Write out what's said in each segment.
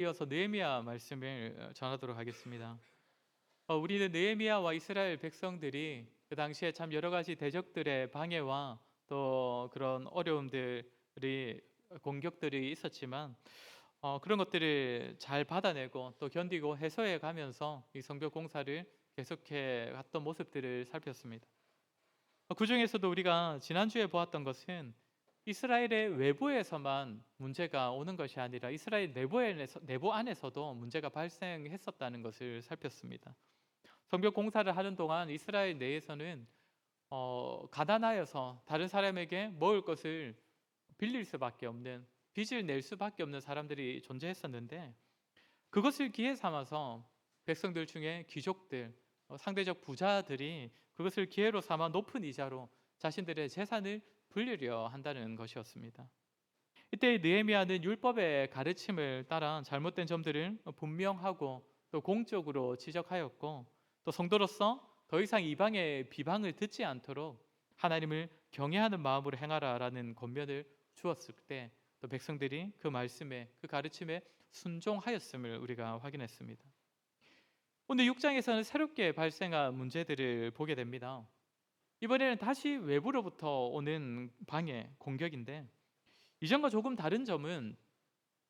이어서 느헤미야 말씀을 전하도록 하겠습니다. 우리는 느헤미야와 이스라엘 백성들이 그 당시에 참 여러 가지 대적들의 방해와 또 그런 어려움들이 공격들이 있었지만 그런 것들을 잘 받아내고 또 견디고 해소해 가면서 이 성벽 공사를 계속해 갔던 모습들을 살폈습니다. 그 중에서도 우리가 지난주에 보았던 것은 이스라엘의 외부에서만 문제가 오는 것이 아니라 이스라엘 내부 안에서도 문제가 발생했었다는 것을 살폈습니다. 성벽 공사를 하는 동안 이스라엘 내에서는 가난하여서 다른 사람에게 먹을 것을 빌릴 수밖에 없는, 빚을 낼 수밖에 없는 사람들이 존재했었는데, 그것을 기회 삼아서 백성들 중에 귀족들, 상대적 부자들이 그것을 기회로 삼아 높은 이자로 자신들의 재산을 불리려 한다는 것이었습니다. 이때 느헤미야는 율법의 가르침을 따라 잘못된 점들을 분명하고 또 공적으로 지적하였고, 또 성도로서 더 이상 이방의 비방을 듣지 않도록 하나님을 경외하는 마음으로 행하라라는 권면을 주었을 때, 또 백성들이 그 말씀에, 그 가르침에 순종하였음을 우리가 확인했습니다. 오늘 6장에서는 새롭게 발생한 문제들을 보게 됩니다. 이번에는 다시 외부로부터 오는 방해, 공격인데, 이전과 조금 다른 점은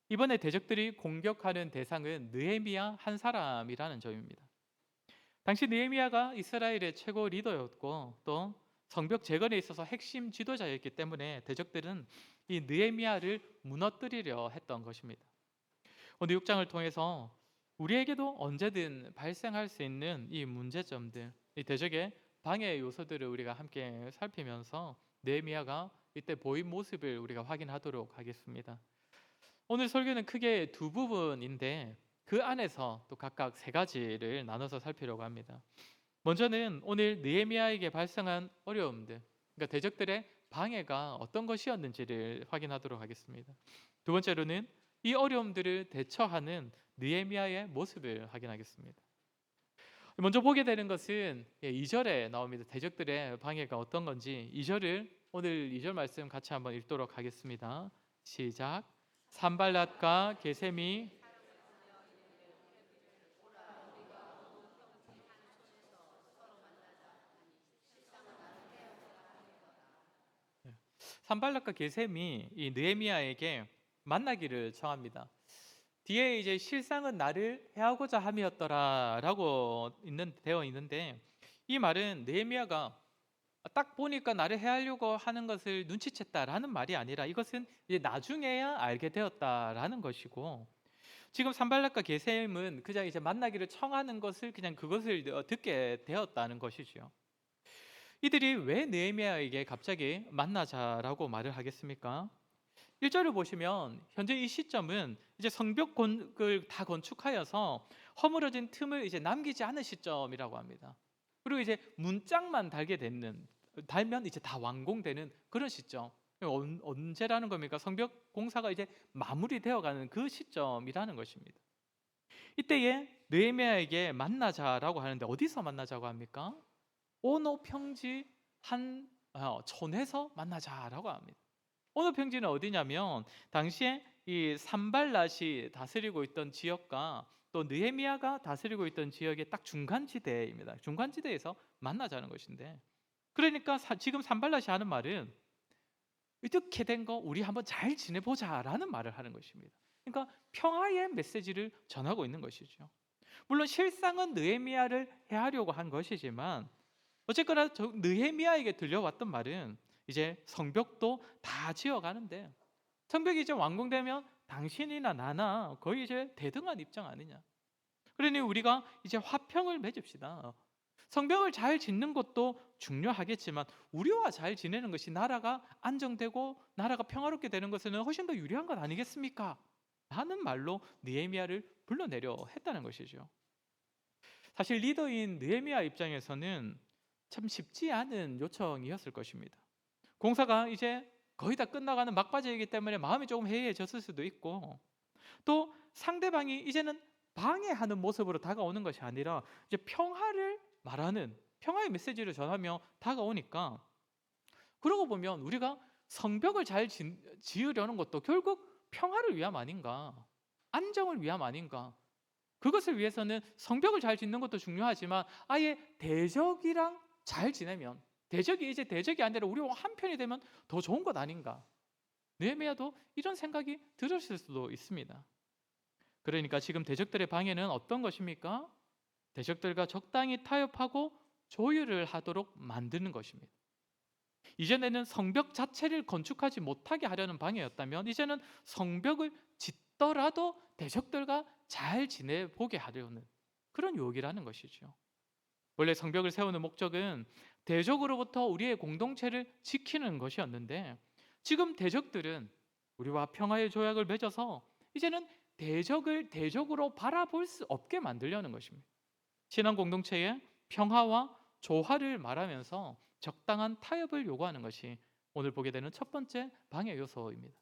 이번에 대적들이 공격하는 대상은 느헤미야 한 사람이라는 점입니다. 당시 느헤미야가 이스라엘의 최고 리더였고 또 성벽 재건에 있어서 핵심 지도자였기 때문에 대적들은 이 느헤미야를 무너뜨리려 했던 것입니다. 오늘 6장을 통해서 우리에게도 언제든 발생할 수 있는 이 문제점들, 이 대적의 방해 요소들을 우리가 함께 살피면서 느헤미야가 이때 보인 모습을 우리가 확인하도록 하겠습니다. 오늘 설교는 크게 두 부분인데 그 안에서 또 각각 세 가지를 나눠서 살피려고 합니다. 먼저는 오늘 느헤미야에게 발생한 어려움들, 그러니까 대적들의 방해가 어떤 것이었는지를 확인하도록 하겠습니다. 두 번째로는 이 어려움들을 대처하는 느헤미야의 모습을 확인하겠습니다. 먼저 보게 되는 것은 2절에 나옵니다. 대적들의 방해가 어떤 건지 2절을 오늘 2절 말씀 같이 한번 읽도록 하겠습니다. 시작. 산발랏과 게셈이 산발락과 게셈이 이 느헤미야에게 만나기를 청합니다. 뒤에 이제 실상은 나를 해하고자 함이었더라라고 되어 있는데, 이 말은 느헤미야가 딱 보니까 나를 해하려고 하는 것을 눈치챘다라는 말이 아니라 이것은 이제 나중에야 알게 되었다라는 것이고, 지금 산발락과 게셈은 그냥 이제 만나기를 청하는 것을 그냥 그것을 듣게 되었다는 것이지요. 이들이 왜 느헤미야에게 갑자기 만나자라고 말을 하겠습니까? 1절을 보시면 현재 이 시점은 이제 성벽을 다 건축하여서 허물어진 틈을 이제 남기지 않은 시점이라고 합니다. 그리고 이제 문짝만 달면 이제 다 완공되는 그런 시점. 언제라는 겁니까? 성벽 공사가 이제 마무리되어가는 그 시점이라는 것입니다. 이때에 느헤미야에게 만나자라고 하는데 어디서 만나자고 합니까? 오노 평지 한 촌에서 만나자라고 합니다. 오노 평지는 어디냐면 당시에 이 산발랏이 다스리고 있던 지역과 또 느헤미야가 다스리고 있던 지역의 딱 중간지대입니다. 중간지대에서 만나자는 것인데, 그러니까 지금 산발랏이 하는 말은 이렇게 된 거 우리 한번 잘 지내보자라는 말을 하는 것입니다. 그러니까 평화의 메시지를 전하고 있는 것이죠. 물론 실상은 느헤미야를 해하려고 한 것이지만 어쨌거나 느헤미야에게 들려왔던 말은 이제 성벽도 다 지어가는데 성벽이 이제 완공되면 당신이나 나나 거의 이제 대등한 입장 아니냐. 그러니 우리가 이제 화평을 맺읍시다. 성벽을 잘 짓는 것도 중요하겠지만 우리와 잘 지내는 것이 나라가 안정되고 나라가 평화롭게 되는 것은 훨씬 더 유리한 것 아니겠습니까? 라는 말로 느헤미야를 불러내려 했다는 것이죠. 사실 리더인 느헤미야 입장에서는 참 쉽지 않은 요청이었을 것입니다. 공사가 이제 거의 다 끝나가는 막바지이기 때문에 마음이 조금 해이해졌을 수도 있고, 또 상대방이 이제는 방해하는 모습으로 다가오는 것이 아니라 이제 평화를 말하는, 평화의 메시지를 전하며 다가오니까, 그러고 보면 우리가 성벽을 잘 지으려는 것도 결국 평화를 위함 아닌가. 안정을 위함 아닌가? 그것을 위해서는 성벽을 잘 짓는 것도 중요하지만 아예 대적이랑 잘 지내면, 대적이 이제 대적이 아니라 우리와 한편이 되면 더 좋은 것 아닌가? 느헤미야도 이런 생각이 들었을 수도 있습니다. 그러니까 지금 대적들의 방해는 어떤 것입니까? 대적들과 적당히 타협하고 조율을 하도록 만드는 것입니다. 이전에는 성벽 자체를 건축하지 못하게 하려는 방해였다면 이제는 성벽을 짓더라도 대적들과 잘 지내보게 하려는 그런 유혹이라는 것이죠. 원래 성벽을 세우는 목적은 대적으로부터 우리의 공동체를 지키는 것이었는데 지금 대적들은 우리와 평화의 조약을 맺어서 이제는 대적을 대적으로 바라볼 수 없게 만들려는 것입니다. 신앙 공동체의 평화와 조화를 말하면서 적당한 타협을 요구하는 것이 오늘 보게 되는 첫 번째 방해 요소입니다.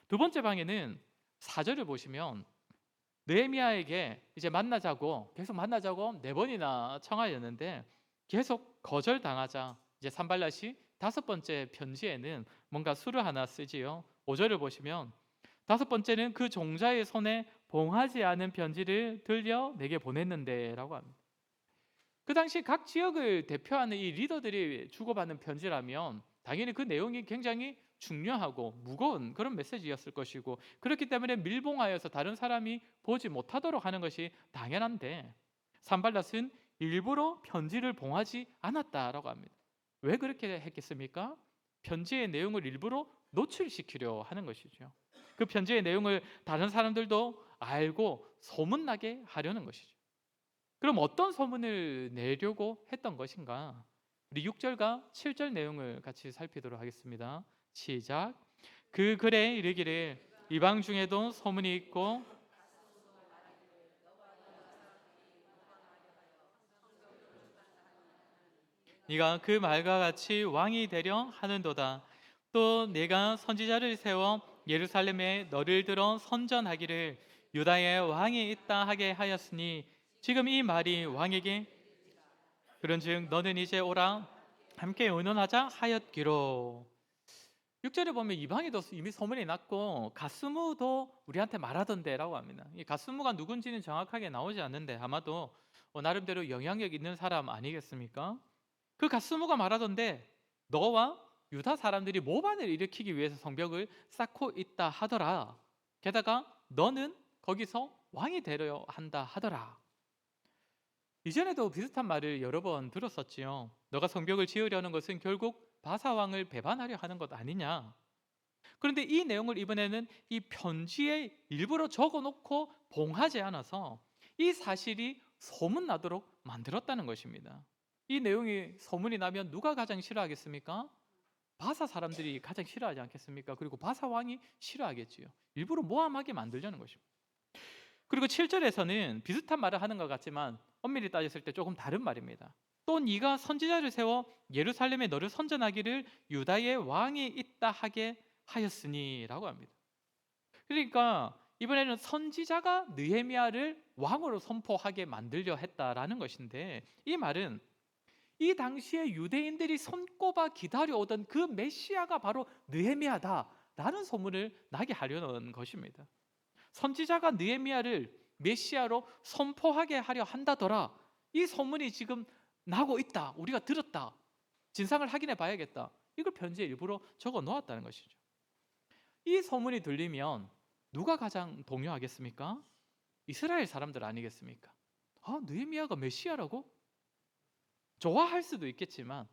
두 번째 방해는 4절을 보시면 느헤미야에게 이제 만나자고 계속 만나자고 4번이나 청하였는데 계속 거절당하자 이제 산발랏이 다섯 번째 편지에는 뭔가 수를 하나 쓰지요. 5절을 보시면 다섯 번째는 그 종자의 손에 봉하지 않은 편지를 들려 내게 보냈는데 라고 합니다. 그 당시 각 지역을 대표하는 이 리더들이 주고받는 편지라면 당연히 그 내용이 굉장히 중요하고 무거운 그런 메시지였을 것이고 그렇기 때문에 밀봉하여서 다른 사람이 보지 못하도록 하는 것이 당연한데 산발랏은 일부러 편지를 봉하지 않았다라고 합니다. 왜 그렇게 했겠습니까? 편지의 내용을 일부러 노출시키려 하는 것이죠. 그 편지의 내용을 다른 사람들도 알고 소문나게 하려는 것이죠. 그럼 어떤 소문을 내려고 했던 것인가? 우리 6절과 7절 내용을 같이 살피도록 하겠습니다. 시작. 그 글에 이르기를 이방 중에도 소문이 있고 네가 그 말과 같이 왕이 되려 하는도다. 또 내가 선지자를 세워 예루살렘에 너를 들어 선전하기를 유다에 왕이 있다 하게 하였으니 지금 이 말이 왕에게 그런즉 너는 이제 오라 함께 의논하자 하였기로. 6절에 보면 이방에도 이미 소문이 났고 가스무도 우리한테 말하던데라고 합니다. 이 가스무가 누군지는 정확하게 나오지 않는데 아마도 나름대로 영향력 있는 사람 아니겠습니까? 그 가스무가 말하던데 너와 유다 사람들이 모반을 일으키기 위해서 성벽을 쌓고 있다 하더라. 게다가 너는 거기서 왕이 되려 한다 하더라. 이전에도 비슷한 말을 여러 번 들었었지요. 너가 성벽을 지으려는 것은 결국 바사 왕을 배반하려 하는 것 아니냐. 그런데 이 내용을 이번에는 이 편지에 일부러 적어놓고 봉하지 않아서 이 사실이 소문나도록 만들었다는 것입니다. 이 내용이 소문이 나면 누가 가장 싫어하겠습니까? 바사 사람들이 가장 싫어하지 않겠습니까? 그리고 바사 왕이 싫어하겠지요. 일부러 모함하게 만들려는 것입니다. 그리고 7절에서는 비슷한 말을 하는 것 같지만 엄밀히 따졌을 때 조금 다른 말입니다. 또 네가 선지자를 세워 예루살렘에 너를 선전하기를 유다의 왕이 있다 하게 하였으니라고 합니다. 그러니까 이번에는 선지자가 느헤미야를 왕으로 선포하게 만들려 했다라는 것인데 이 말은 이 당시에 유대인들이 손꼽아 기다려오던 그 메시아가 바로 느헤미야다라는 소문을 나게 하려는 것입니다. 선지자가 느헤미야를 메시아로 선포하게 하려 한다더라. 이 소문이 지금 나고 있다. 우리가 들었다. 진상을 확인해 봐야겠다. 이걸 편지에 일부러 적어 놓았다는 것이죠. 이 소문이 들리면 누가 가장 동요하겠습니까? 이스라엘 사람들 아니겠습니까? 느헤미야가 메시아라고? 좋아할 수도 있겠지만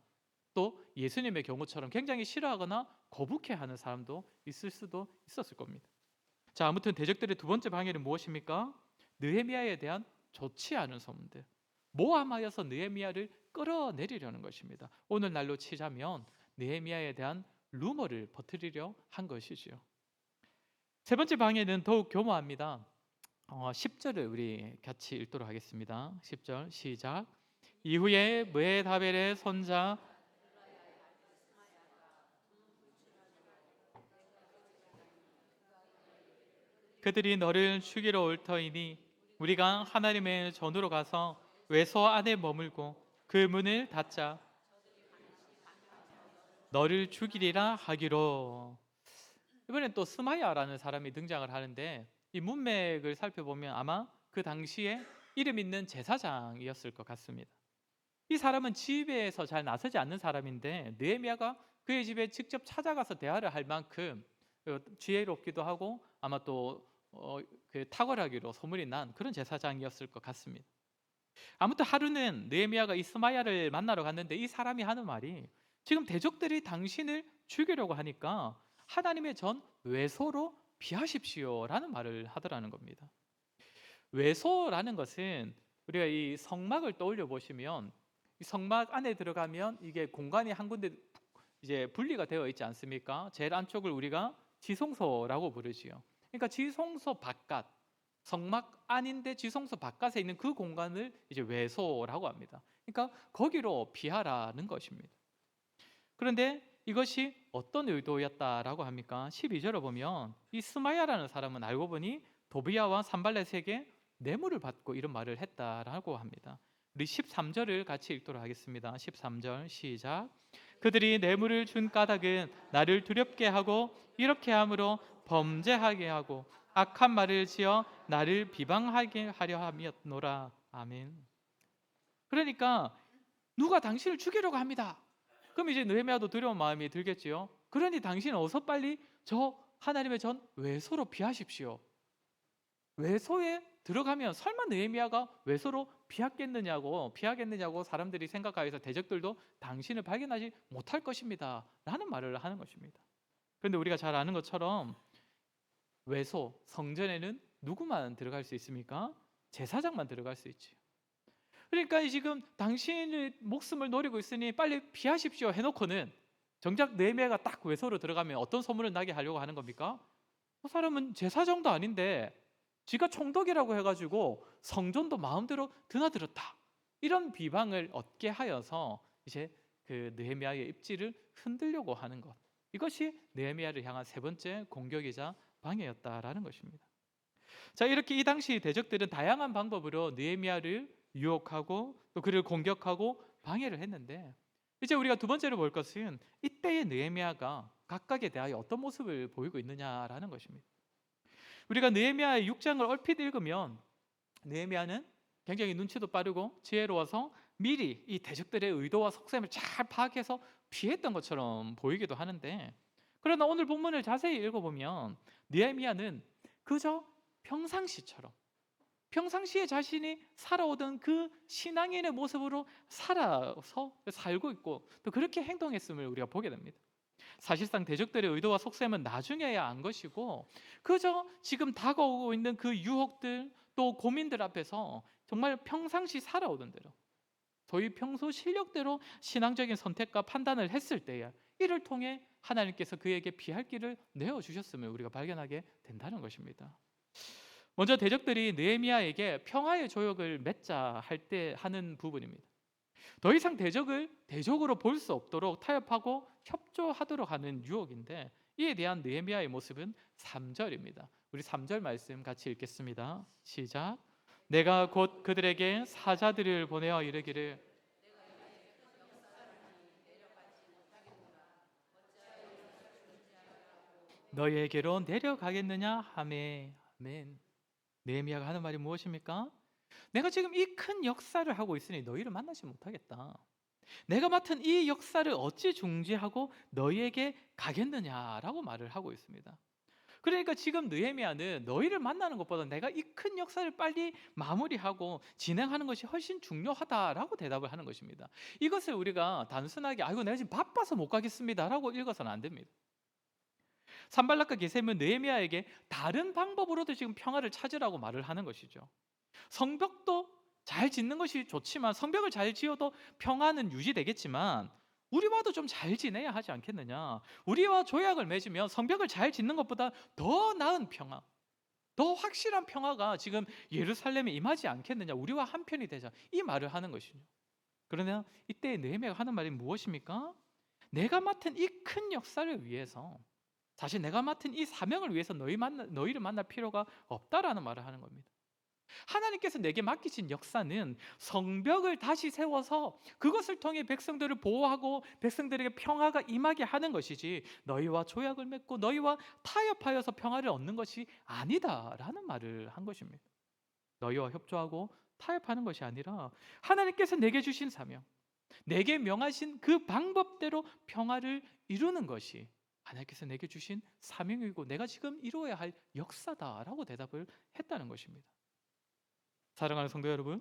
또 예수님의 경우처럼 굉장히 싫어하거나 거북해하는 사람도 있을 수도 있었을 겁니다. 자, 아무튼 대적들의 두 번째 방해는 무엇입니까? 느헤미야에 대한 좋지 않은 소문들, 모함하여서 느헤미야를 끌어내리려는 것입니다. 오늘날로 치자면 느헤미야에 대한 루머를 퍼뜨리려 한 것이지요. 세 번째 방해는 더욱 교묘합니다. 10절을 우리 같이 읽도록 하겠습니다. 10절 시작. 이후에 므에다벨의 손자 그들이 너를 죽이러 올 터이니 우리가 하나님의 전으로 가서 외소 안에 머물고 그 문을 닫자. 너를 죽이리라 하기로. 이번엔 또 스마야라는 사람이 등장을 하는데 이 문맥을 살펴보면 아마 그 당시에 이름 있는 제사장이었을 것 같습니다. 이 사람은 집에서 잘 나서지 않는 사람인데 느헤미야가 그의 집에 직접 찾아가서 대화를 할 만큼 지혜롭기도 하고 아마 또 그 탁월하기로 소문이 난 그런 제사장이었을 것 같습니다. 아무튼 하루는 느헤미야가 이 스마야를 만나러 갔는데 이 사람이 하는 말이 지금 대적들이 당신을 죽이려고 하니까 하나님의 전 외소로 피하십시오라는 말을 하더라는 겁니다. 외소라는 것은 우리가 이 성막을 떠올려 보시면 이 성막 안에 들어가면 이게 공간이 한 군데 이제 분리가 되어 있지 않습니까? 제일 안쪽을 우리가 지성소라고 부르지요. 그러니까 지성소 바깥, 성막 안인데 지성소 바깥에 있는 그 공간을 이제 외소라고 합니다. 그러니까 거기로 피하라는 것입니다. 그런데 이것이 어떤 의도였다라고 합니까? 12절을 보면 이 스마야라는 사람은 알고 보니 도비야와 산발렛에게 뇌물을 받고 이런 말을 했다라고 합니다. 우리 13절을 같이 읽도록 하겠습니다. 13절 시작. 그들이 뇌물을 준 까닭은 나를 두렵게 하고 이렇게 함으로 범죄하게 하고 악한 말을 지어 나를 비방하게 하려 함이었노라. 아멘. 그러니까 누가 당신을 죽이려고 합니다. 그럼 이제 느헤미야도 두려운 마음이 들겠지요. 그러니 당신은 어서 빨리 저 하나님의 전 외소로 피하십시오. 외소에 들어가면 설마 느헤미야가 외소로 피하겠느냐고 사람들이 생각하여서 대적들도 당신을 발견하지 못할 것입니다 라는 말을 하는 것입니다. 그런데 우리가 잘 아는 것처럼 외소, 성전에는 누구만 들어갈 수 있습니까? 제사장만 들어갈 수 있지요. 그러니까 지금 당신의 목숨을 노리고 있으니 빨리 피하십시오 해놓고는 정작 느헤미야가 딱 외소로 들어가면 어떤 소문을 나게 하려고 하는 겁니까? 그 사람은 제사장도 아닌데 지가 총독이라고 해가지고 성전도 마음대로 드나들었다, 이런 비방을 얻게 하여서 이제 그 느헤미야의 입지를 흔들려고 하는 것, 이것이 느헤미야를 향한 세 번째 공격이자 방해였다라는 것입니다. 자, 이렇게 이 당시 대적들은 다양한 방법으로 느헤미야를 유혹하고 또 그를 공격하고 방해를 했는데, 이제 우리가 두 번째로 볼 것은 이때의 느헤미야가 각각에 대하여 어떤 모습을 보이고 있느냐라는 것입니다. 우리가 느헤미야의 6장을 얼핏 읽으면 느헤미야는 굉장히 눈치도 빠르고 지혜로워서 미리 이 대적들의 의도와 속셈을 잘 파악해서 피했던 것처럼 보이기도 하는데, 그러나 오늘 본문을 자세히 읽어보면 느헤미야는 그저 평상시에 자신이 살아오던 그 신앙인의 모습으로 살고 있고 또 그렇게 행동했음을 우리가 보게 됩니다. 사실상 대적들의 의도와 속셈은 나중에야 안 것이고 그저 지금 다가오고 있는 그 유혹들 또 고민들 앞에서 정말 평상시 살아오던 대로 소위 평소 실력대로 신앙적인 선택과 판단을 했을 때에 이를 통해 하나님께서 그에게 피할 길을 내어주셨음을 우리가 발견하게 된다는 것입니다. 먼저 대적들이 느헤미야에게 평화의 조약을 맺자 할 때 하는 부분입니다. 더 이상 대적을 대적으로 볼 수 없도록 타협하고 협조하도록 하는 유혹인데, 이에 대한 느헤미야의 모습은 3절입니다. 우리 3절 말씀 같이 읽겠습니다. 시작. 내가 곧 그들에게 사자들을 보내어 이르기를 너희에게로 내려가겠느냐 하매. 아멘. 느헤미야가 하는 말이 무엇입니까? 내가 지금 이 큰 역사를 하고 있으니 너희를 만나지 못하겠다. 내가 맡은 이 역사를 어찌 중지하고 너희에게 가겠느냐라고 말을 하고 있습니다. 그러니까 지금 느헤미야는 너희를 만나는 것보다 내가 이 큰 역사를 빨리 마무리하고 진행하는 것이 훨씬 중요하다라고 대답을 하는 것입니다. 이것을 우리가 단순하게 아이고 내가 지금 바빠서 못 가겠습니다라고 읽어서는 안 됩니다. 산발락과 게셈은 느헤미야에게 다른 방법으로도 지금 평화를 찾으라고 말을 하는 것이죠. 성벽도 잘 짓는 것이 좋지만 성벽을 잘 지어도 평화는 유지되겠지만 우리와도 좀 잘 지내야 하지 않겠느냐. 우리와 조약을 맺으면 성벽을 잘 짓는 것보다 더 나은 평화, 더 확실한 평화가 지금 예루살렘에 임하지 않겠느냐. 우리와 한편이 되자, 이 말을 하는 것이죠. 그러나 이때 느헤미야가 하는 말이 무엇입니까? 내가 맡은 이 큰 역사를 위해서, 사실 내가 맡은 이 사명을 위해서 너희를 만날 필요가 없다라는 말을 하는 겁니다. 하나님께서 내게 맡기신 역사는 성벽을 다시 세워서 그것을 통해 백성들을 보호하고 백성들에게 평화가 임하게 하는 것이지, 너희와 조약을 맺고 너희와 타협하여서 평화를 얻는 것이 아니다라는 말을 한 것입니다. 너희와 협조하고 타협하는 것이 아니라 하나님께서 내게 주신 사명, 내게 명하신 그 방법대로 평화를 이루는 것이 하나님께서 내게 주신 사명이고 내가 지금 이루어야 할 역사다라고 대답을 했다는 것입니다. 사랑하는 성도 여러분,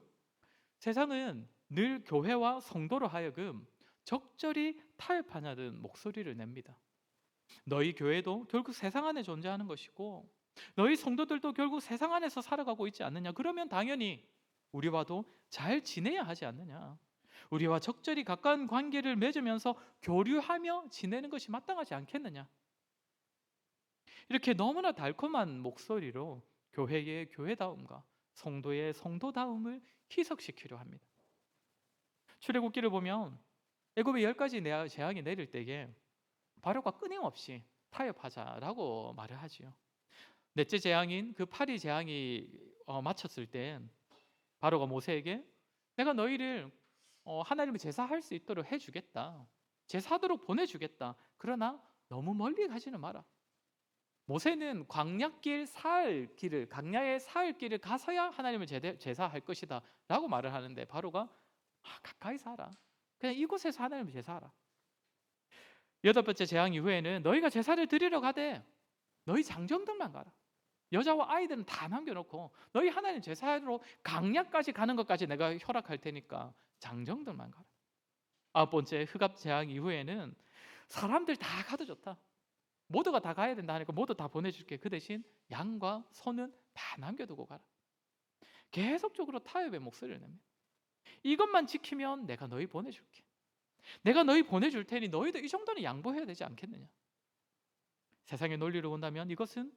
세상은 늘 교회와 성도로 하여금 적절히 타협하냐는 목소리를 냅니다. 너희 교회도 결국 세상 안에 존재하는 것이고 너희 성도들도 결국 세상 안에서 살아가고 있지 않느냐. 그러면 당연히 우리와도 잘 지내야 하지 않느냐. 우리와 적절히 가까운 관계를 맺으면서 교류하며 지내는 것이 마땅하지 않겠느냐. 이렇게 너무나 달콤한 목소리로 교회의 교회다움과 성도의 성도다움을 희석시키려 합니다. 출애굽기를 보면 애굽의 10가지 재앙이 내릴 때에 바로가 끊임없이 타협하자라고 말을 하지요. 넷째 재앙인 그 파리 재앙이 마쳤을 때 바로가 모세에게 내가 너희를 하나님을 제사할 수 있도록 해주겠다, 제사하도록 보내주겠다. 그러나 너무 멀리 가지는 마라. 모세는 광야길 사흘 길을, 광야의 사흘 길을 가서야 하나님을 제사할 것이다 라고 말을 하는데 바로가 가까이 살아, 그냥 이곳에서 하나님을 제사하라. 8번째 재앙 이후에는 너희가 제사를 드리러 가되 너희 장정들만 가라. 여자와 아이들은 다 남겨놓고 너희 하나님 제사로 광야까지 가는 것까지 내가 허락할 테니까 장정들만 가라. 9번째 흑암 재앙 이후에는 사람들 다 가도 좋다, 모두가 다 가야 된다 하니까 모두 다 보내줄게. 그 대신 양과 소는 다 남겨두고 가라. 계속적으로 타협의 목소리를 냅니다. 이것만 지키면 내가 너희 보내줄게. 내가 너희 보내줄 테니 너희도 이 정도는 양보해야 되지 않겠느냐. 세상의 논리로 본다면 이것은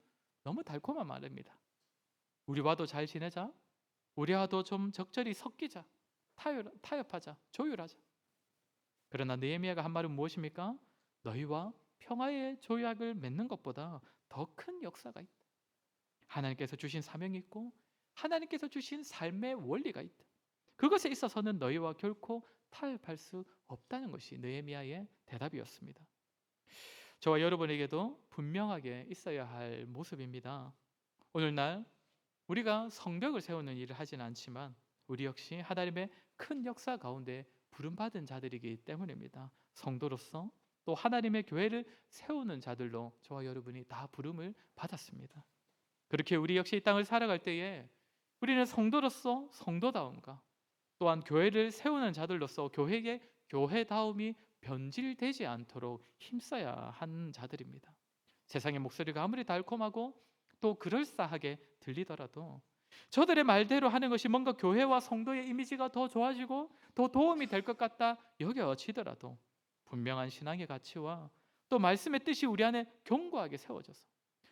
너무 달콤한 말입니다. 우리와도 잘 지내자, 우리와도 좀 적절히 섞이자, 타협하자, 조율하자. 그러나 느헤미야가 한 말은 무엇입니까? 너희와 평화의 조약을 맺는 것보다 더 큰 역사가 있다. 하나님께서 주신 사명이 있고 하나님께서 주신 삶의 원리가 있다. 그것에 있어서는 너희와 결코 타협할 수 없다는 것이 느헤미야의 대답이었습니다. 저와 여러분에게도 분명하게 있어야 할 모습입니다. 오늘날 우리가 성벽을 세우는 일을 하지는 않지만 우리 역시 하나님의 큰 역사 가운데 부름받은 자들이기 때문입니다. 성도로서 또 하나님의 교회를 세우는 자들로 저와 여러분이 다 부름을 받았습니다. 그렇게 우리 역시 이 땅을 살아갈 때에 우리는 성도로서 성도다움과 또한 교회를 세우는 자들로서 교회의 교회다움이 변질되지 않도록 힘써야 하는 자들입니다. 세상의 목소리가 아무리 달콤하고 또 그럴싸하게 들리더라도 저들의 말대로 하는 것이 뭔가 교회와 성도의 이미지가 더 좋아지고 더 도움이 될 것 같다 여겨지더라도 분명한 신앙의 가치와 또 말씀의 뜻이 우리 안에 견고하게 세워져서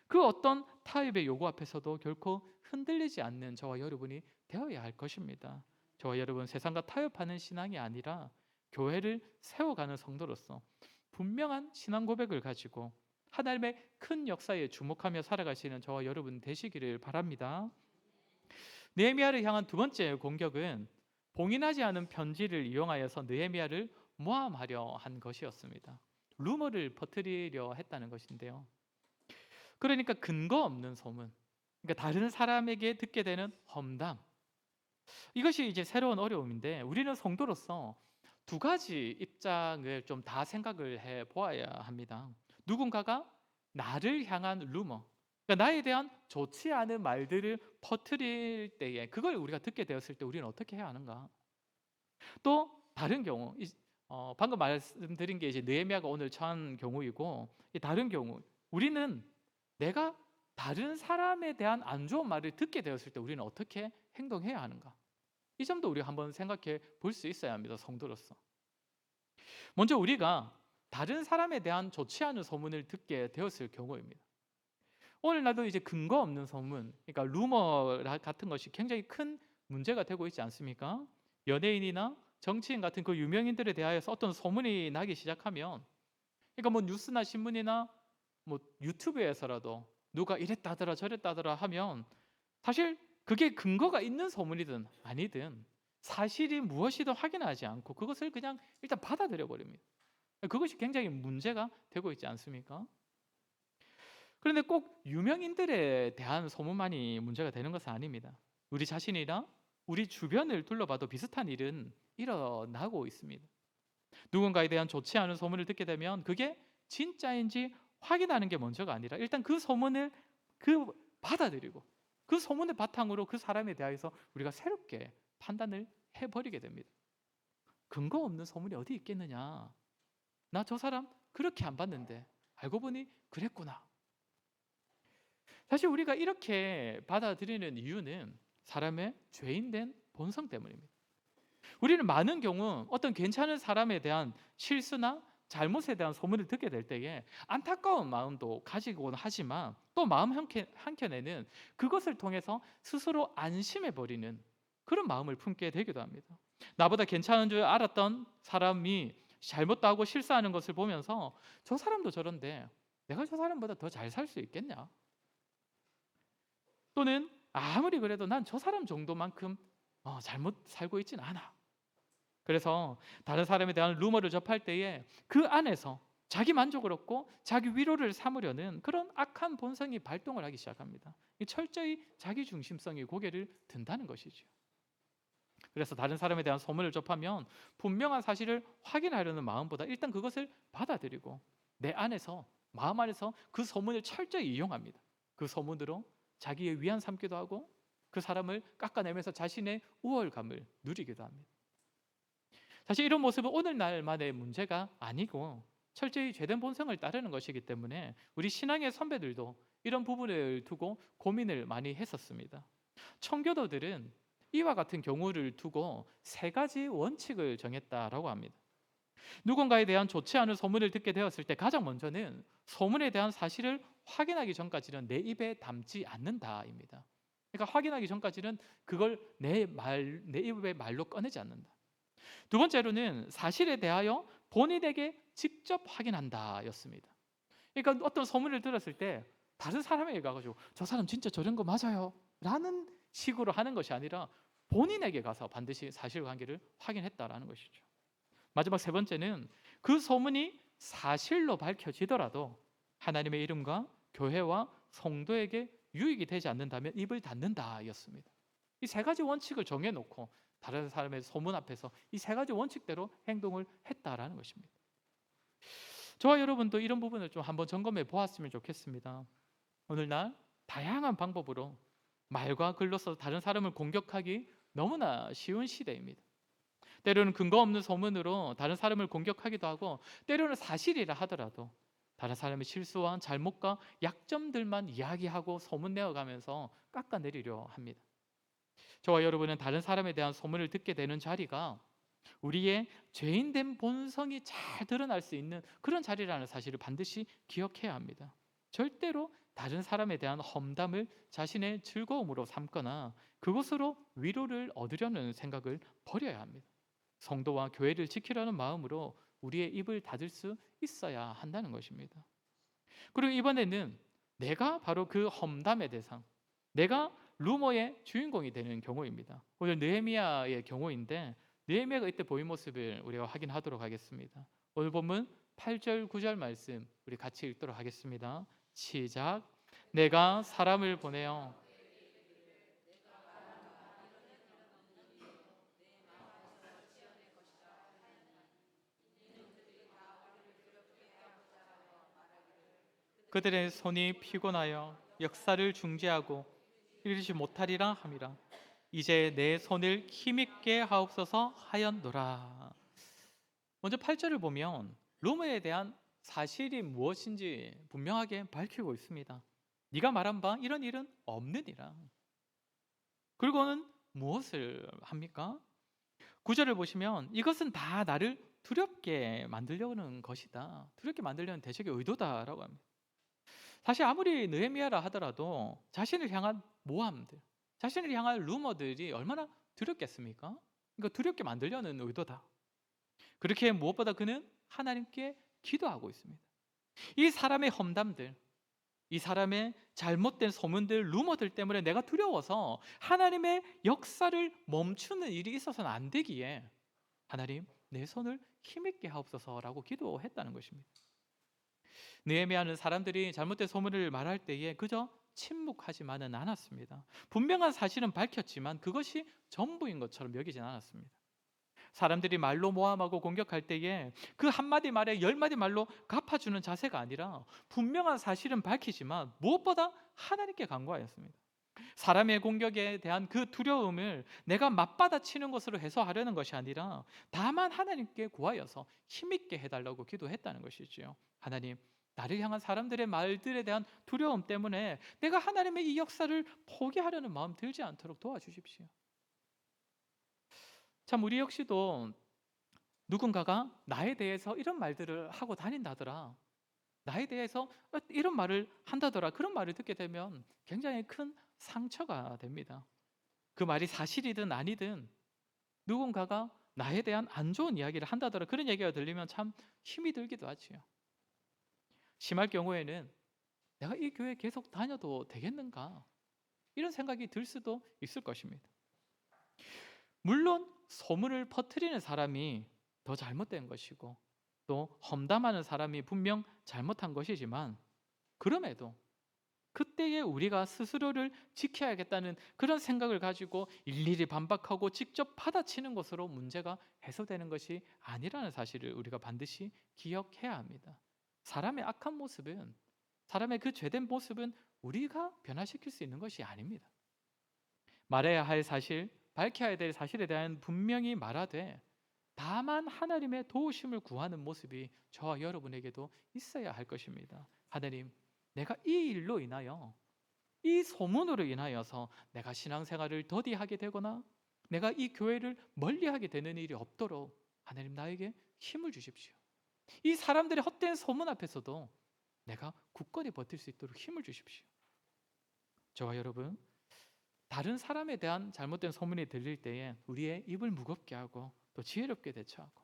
그 어떤 타협의 요구 앞에서도 결코 흔들리지 않는 저와 여러분이 되어야 할 것입니다. 저와 여러분, 세상과 타협하는 신앙이 아니라 교회를 세워가는 성도로서 분명한 신앙 고백을 가지고 하나님의 큰 역사에 주목하며 살아가시는 저와 여러분 되시기를 바랍니다. 느헤미야를 향한 두 번째 공격은 봉인하지 않은 편지를 이용하여서 느헤미야를 모함하려 한 것이었습니다. 루머를 퍼뜨리려 했다는 것인데요. 그러니까 근거 없는 소문, 그러니까 다른 사람에게 듣게 되는 험담, 이것이 이제 새로운 어려움인데 우리는 성도로서 두 가지 입장을 좀 다 생각을 해 보아야 합니다. 누군가가 나를 향한 루머, 그러니까 나에 대한 좋지 않은 말들을 퍼뜨릴 때에 그걸 우리가 듣게 되었을 때 우리는 어떻게 해야 하는가? 또 다른 경우, 방금 말씀드린 게 이제 느헤미야가 오늘 처한 경우이고, 이 다른 경우 우리는 내가 다른 사람에 대한 안 좋은 말을 듣게 되었을 때 우리는 어떻게 행동해야 하는가? 이 점도 우리가 한번 생각해 볼 수 있어야 합니다. 성도로서. 먼저 우리가 다른 사람에 대한 좋지 않은 소문을 듣게 되었을 경우입니다. 오늘날도 이제 근거 없는 소문, 그러니까 루머 같은 것이 굉장히 큰 문제가 되고 있지 않습니까? 연예인이나 정치인 같은 그 유명인들에 대하여서 어떤 소문이 나기 시작하면, 그러니까 뭐 뉴스나 신문이나 뭐 유튜브에서라도 누가 이랬다더라 저랬다더라 하면 사실 그게 근거가 있는 소문이든 아니든 사실이 무엇이든 확인하지 않고 그것을 그냥 일단 받아들여 버립니다. 그것이 굉장히 문제가 되고 있지 않습니까? 그런데 꼭 유명인들에 대한 소문만이 문제가 되는 것은 아닙니다. 우리 자신이나 우리 주변을 둘러봐도 비슷한 일은 일어나고 있습니다. 누군가에 대한 좋지 않은 소문을 듣게 되면 그게 진짜인지 확인하는 게 먼저가 아니라 일단 그 소문을 받아들이고 그 소문을 바탕으로 그 사람에 대해서 우리가 새롭게 판단을 해버리게 됩니다. 근거 없는 소문이 어디 있겠느냐? 나 저 사람 그렇게 안 봤는데 알고 보니 그랬구나. 사실 우리가 이렇게 받아들이는 이유는 사람의 죄인된 본성 때문입니다. 우리는 많은 경우 어떤 괜찮은 사람에 대한 실수나 잘못에 대한 소문을 듣게 될 때에 안타까운 마음도 가지곤 하지만 또 마음 한켠에는 그것을 통해서 스스로 안심해 버리는 그런 마음을 품게 되기도 합니다. 나보다 괜찮은 줄 알았던 사람이 잘못도 하고 실수하는 것을 보면서 저 사람도 저런데 내가 저 사람보다 더 잘 살 수 있겠냐? 또는 아무리 그래도 난 저 사람 정도만큼 잘못 살고 있진 않아. 그래서 다른 사람에 대한 루머를 접할 때에 그 안에서 자기 만족을 얻고 자기 위로를 삼으려는 그런 악한 본성이 발동을 하기 시작합니다. 철저히 자기 중심성이 고개를 든다는 것이죠. 그래서 다른 사람에 대한 소문을 접하면 분명한 사실을 확인하려는 마음보다 일단 그것을 받아들이고 내 안에서 마음 안에서 그 소문을 철저히 이용합니다. 그 소문으로 자기의 위안 삼기도 하고 그 사람을 깎아내면서 자신의 우월감을 누리기도 합니다. 사실 이런 모습은 오늘날만의 문제가 아니고 철저히 죄된 본성을 따르는 것이기 때문에 우리 신앙의 선배들도 이런 부분을 두고 고민을 많이 했었습니다. 청교도들은 이와 같은 경우를 두고 세 가지 원칙을 정했다라고 합니다. 누군가에 대한 좋지 않은 소문을 듣게 되었을 때 가장 먼저는 소문에 대한 사실을 확인하기 전까지는 내 입에 담지 않는다입니다. 그러니까 확인하기 전까지는 그걸 내 입의 말로 꺼내지 않는다. 두 번째로는 사실에 대하여 본인에게 직접 확인한다였습니다. 그러니까 어떤 소문을 들었을 때 다른 사람에게 가가지고 저 사람 진짜 저런 거 맞아요? 라는 식으로 하는 것이 아니라 본인에게 가서 반드시 사실관계를 확인했다라는 것이죠. 마지막 세 번째는 그 소문이 사실로 밝혀지더라도 하나님의 이름과 교회와 성도에게 유익이 되지 않는다면 입을 닫는다였습니다. 이 세 가지 원칙을 정해놓고 다른 사람의 소문 앞에서 이 세 가지 원칙대로 행동을 했다라는 것입니다. 저와 여러분도 이런 부분을 좀 한번 점검해 보았으면 좋겠습니다. 오늘날 다양한 방법으로 말과 글로서 다른 사람을 공격하기 너무나 쉬운 시대입니다. 때로는 근거 없는 소문으로 다른 사람을 공격하기도 하고 때로는 사실이라 하더라도 다른 사람의 실수와 잘못과 약점들만 이야기하고 소문내어가면서 깎아내리려 합니다. 저와 여러분은 다른 사람에 대한 소문을 듣게 되는 자리가 우리의 죄인된 본성이 잘 드러날 수 있는 그런 자리라는 사실을 반드시 기억해야 합니다. 절대로 다른 사람에 대한 험담을 자신의 즐거움으로 삼거나 그것으로 위로를 얻으려는 생각을 버려야 합니다. 성도와 교회를 지키려는 마음으로 우리의 입을 닫을 수 있어야 한다는 것입니다. 그리고 이번에는 내가 바로 그 험담의 대상, 내가 루머의 주인공이 되는 경우입니다. 오늘 느헤미야의 경우인데 느헤미야가 이때 보인 모습을 우리가 확인하도록 하겠습니다. 오늘 본문 8절 9절 말씀 우리 같이 읽도록 하겠습니다. 시작. 내가 사람을 보내어 그들의 손이 피곤하여 역사를 중지하고 이르지 못하리라 함이라. 이제 내 손을 힘있게 하옵소서 하였노라. 먼저 8절을 보면 로마에 대한 사실이 무엇인지 분명하게 밝히고 있습니다. 네가 말한 바 이런 일은 없느니라. 그리고는 무엇을 합니까? 9절을 보시면 이것은 다 나를 두렵게 만들려는 것이다. 두렵게 만들려는 대적의 의도다라고 합니다. 사실 아무리 느헤미야라 하더라도 자신을 향한 모함들, 자신을 향한 루머들이 얼마나 두렵겠습니까? 그러니까 두렵게 만들려는 의도다. 그렇게 무엇보다 그는 하나님께 기도하고 있습니다. 이 사람의 험담들, 이 사람의 잘못된 소문들, 루머들 때문에 내가 두려워서 하나님의 역사를 멈추는 일이 있어서는 안 되기에 하나님 내 손을 힘있게 하옵소서라고 기도했다는 것입니다. 느헤미야는 사람들이 잘못된 소문을 말할 때에 그저 침묵하지만은 않았습니다. 분명한 사실은 밝혔지만 그것이 전부인 것처럼 여기진 않았습니다. 사람들이 말로 모함하고 공격할 때에 그 한마디 말에 10마디 말로 갚아주는 자세가 아니라 분명한 사실은 밝히지만 무엇보다 하나님께 간구하였습니다. 사람의 공격에 대한 그 두려움을 내가 맞받아치는 것으로 해소하려는 것이 아니라 다만 하나님께 구하여서 힘있게 해달라고 기도했다는 것이지요. 하나님, 나를 향한 사람들의 말들에 대한 두려움 때문에 내가 하나님의 이 역사를 포기하려는 마음 들지 않도록 도와주십시오. 참 우리 역시도 누군가가 나에 대해서 이런 말들을 하고 다닌다더라, 나에 대해서 이런 말을 한다더라, 그런 말을 듣게 되면 굉장히 큰 상처가 됩니다. 그 말이 사실이든 아니든 누군가가 나에 대한 안 좋은 이야기를 한다더라, 그런 얘기가 들리면 참 힘이 들기도 하지요. 심할 경우에는 내가 이 교회 계속 다녀도 되겠는가, 이런 생각이 들 수도 있을 것입니다. 물론 소문을 퍼뜨리는 사람이 더 잘못된 것이고 또 험담하는 사람이 분명 잘못한 것이지만, 그럼에도 그때에 우리가 스스로를 지켜야겠다는 그런 생각을 가지고 일일이 반박하고 직접 받아치는 것으로 문제가 해소되는 것이 아니라는 사실을 우리가 반드시 기억해야 합니다. 사람의 악한 모습은, 사람의 그 죄된 모습은 우리가 변화시킬 수 있는 것이 아닙니다. 말해야 할 사실, 밝혀야 될 사실에 대한 분명히 말하되 다만 하나님의 도우심을 구하는 모습이 저와 여러분에게도 있어야 할 것입니다. 하나님, 내가 이 일로 인하여, 이 소문으로 인하여서 내가 신앙생활을 더디하게 되거나 내가 이 교회를 멀리하게 되는 일이 없도록 하나님 나에게 힘을 주십시오. 이 사람들의 헛된 소문 앞에서도 내가 굳건히 버틸 수 있도록 힘을 주십시오. 저와 여러분, 다른 사람에 대한 잘못된 소문이 들릴 때에 우리의 입을 무겁게 하고 또 지혜롭게 대처하고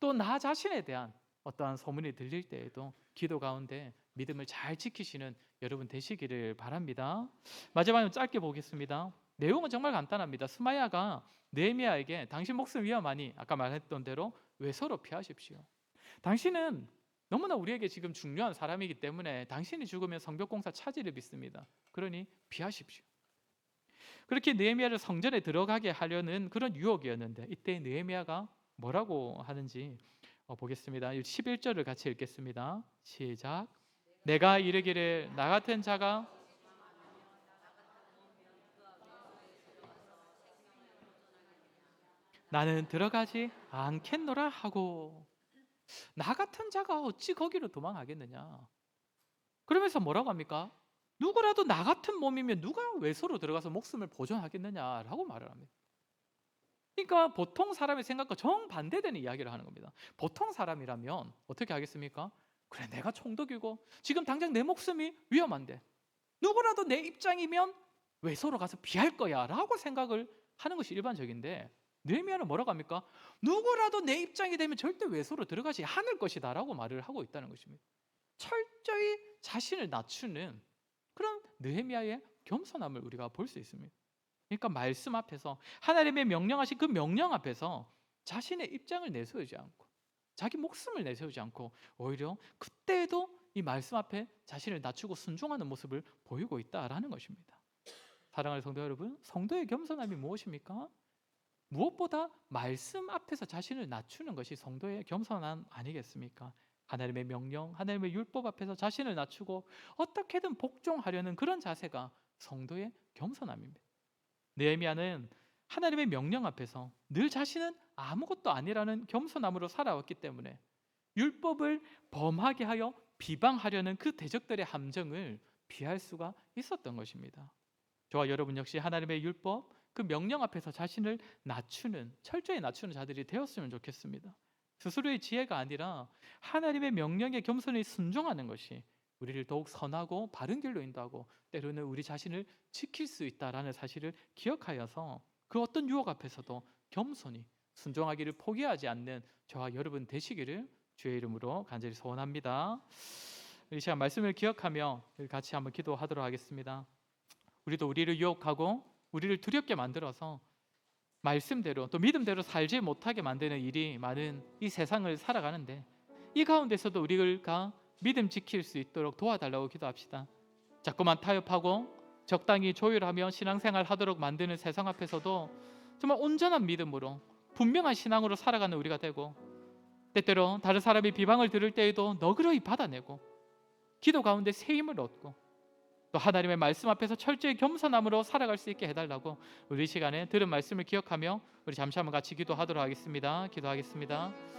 또 나 자신에 대한 어떠한 소문이 들릴 때에도 기도 가운데 믿음을 잘 지키시는 여러분 되시기를 바랍니다. 마지막으로 짧게 보겠습니다. 내용은 정말 간단합니다. 스마야가 느헤미야에게 당신 목숨 위험하니 아까 말했던 대로 외소로 피하십시오. 당신은 너무나 우리에게 지금 중요한 사람이기 때문에 당신이 죽으면 성벽공사 차질을 빚습니다. 그러니 피하십시오. 그렇게 느헤미야를 성전에 들어가게 하려는 그런 유혹이었는데 이때 느헤미야가 뭐라고 하는지 보겠습니다. 11절을 같이 읽겠습니다. 시작. 내가 이르기를 나 같은 자가 나는 들어가지 않겠노라 하고, 나 같은 자가 어찌 거기로 도망하겠느냐. 그러면서 뭐라고 합니까? 누구라도 나 같은 몸이면 누가 외소로 들어가서 목숨을 보존하겠느냐라고 말을 합니다. 그러니까 보통 사람의 생각과 정반대되는 이야기를 하는 겁니다. 보통 사람이라면 어떻게 하겠습니까? 그래, 내가 총독이고 지금 당장 내 목숨이 위험한데 누구라도 내 입장이면 외소로 가서 피할 거야 라고 생각을 하는 것이 일반적인데, 느헤미야는 뭐라고 합니까? 누구라도 내 입장이 되면 절대 외소로 들어가지 않을 것이다 라고 말을 하고 있다는 것입니다. 철저히 자신을 낮추는 그런 느헤미야의 겸손함을 우리가 볼 수 있습니다. 그러니까 말씀 앞에서, 하나님의 명령하신 그 명령 앞에서 자신의 입장을 내세우지 않고 자기 목숨을 내세우지 않고 오히려 그때에도 이 말씀 앞에 자신을 낮추고 순종하는 모습을 보이고 있다라는 것입니다. 사랑하는 성도 여러분, 성도의 겸손함이 무엇입니까? 무엇보다 말씀 앞에서 자신을 낮추는 것이 성도의 겸손함 아니겠습니까? 하나님의 명령, 하나님의 율법 앞에서 자신을 낮추고 어떻게든 복종하려는 그런 자세가 성도의 겸손함입니다. 느헤미야는 하나님의 명령 앞에서 늘 자신은 아무것도 아니라는 겸손함으로 살아왔기 때문에 율법을 범하게 하여 비방하려는 그 대적들의 함정을 피할 수가 있었던 것입니다. 저와 여러분 역시 하나님의 율법, 그 명령 앞에서 자신을 낮추는, 철저히 낮추는 자들이 되었으면 좋겠습니다. 스스로의 지혜가 아니라 하나님의 명령에 겸손히 순종하는 것이 우리를 더욱 선하고 바른 길로 인도하고 때로는 우리 자신을 지킬 수 있다라는 사실을 기억하여서 그 어떤 유혹 앞에서도 겸손히 순종하기를 포기하지 않는 저와 여러분 되시기를 주의 이름으로 간절히 소원합니다. 이 시간 말씀을 기억하며 같이 한번 기도하도록 하겠습니다. 우리도 우리를 유혹하고 우리를 두렵게 만들어서 말씀대로 또 믿음대로 살지 못하게 만드는 일이 많은 이 세상을 살아가는데, 이 가운데서도 우리가 믿음 지킬 수 있도록 도와달라고 기도합시다. 자꾸만 타협하고 적당히 조율하며 신앙생활 하도록 만드는 세상 앞에서도 정말 온전한 믿음으로 분명한 신앙으로 살아가는 우리가 되고, 때때로 다른 사람이 비방을 들을 때에도 너그러이 받아내고 기도 가운데 새 힘을 얻고 또 하나님의 말씀 앞에서 철저히 겸손함으로 살아갈 수 있게 해달라고, 우리 시간에 들은 말씀을 기억하며 우리 잠시 한번 같이 기도하도록 하겠습니다. 기도하겠습니다.